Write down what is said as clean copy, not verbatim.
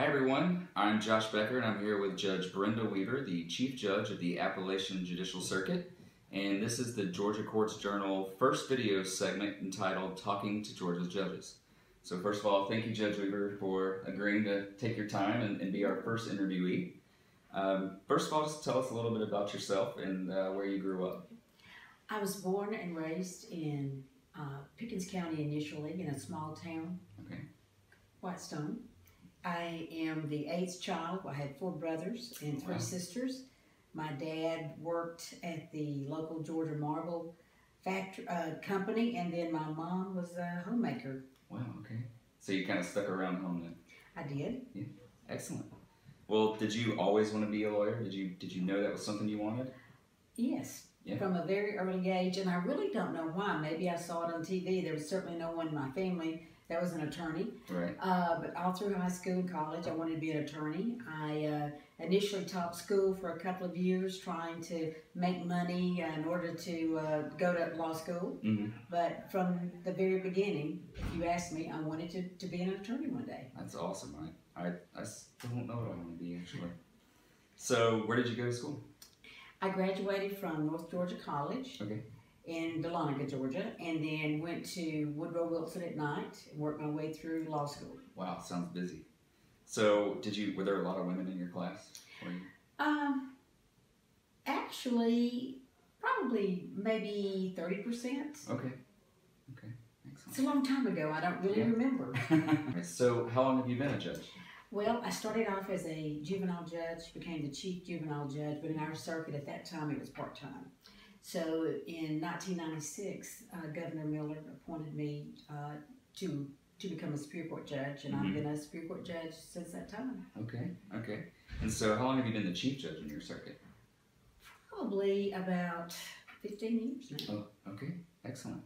Hi everyone, I'm Josh Becker and I'm here with Judge Brenda Weaver, the Chief Judge of the Appalachian Judicial Circuit, and this is the Georgia Courts Journal first video segment entitled Talking to Georgia's Judges. So first of all, thank you Judge Weaver for agreeing to take your time and be our first interviewee. First of all, just tell us a little bit about yourself and where you grew up. I was born and raised in Pickens County initially, in a small town, Okay. Whitestone. I am the 8th child. I had 4 brothers and 3 sisters. My dad worked at the local Georgia Marble factory company, and then my mom was a homemaker. Wow, okay. So you kind of stuck around home then? I did. Yeah, excellent. Well, did you always want to be a lawyer? Did you know that was something you wanted? Yes. Yeah. From a very early age, and I really don't know why. Maybe I saw it on TV. There was certainly no one in my family that was an attorney. Right. But all through high school and college, I wanted to be an attorney. I initially taught school for a couple of years, trying to make money in order to go to law school. Mm-hmm. But from the very beginning, if you asked me, I wanted to be an attorney one day. That's awesome. I still don't know what I want to be, actually. So, where did you go to school? I graduated from North Georgia College. Okay. In Dahlonega, Georgia, and then went to Woodrow Wilson at night and worked my way through law school. Wow, sounds busy. So, were there a lot of women in your class? Actually, probably maybe 30%. Okay. It's a long time ago. I don't really remember. So, how long have you been a judge? Well, I started off as a juvenile judge, became the chief juvenile judge, but in our circuit at that time it was part-time. So in 1996, Governor Miller appointed me to become a Superior Court judge, and I've been a Superior Court judge since that time. Okay. And so how long have you been the chief judge in your circuit? Probably about 15 years now. Oh, okay. Excellent.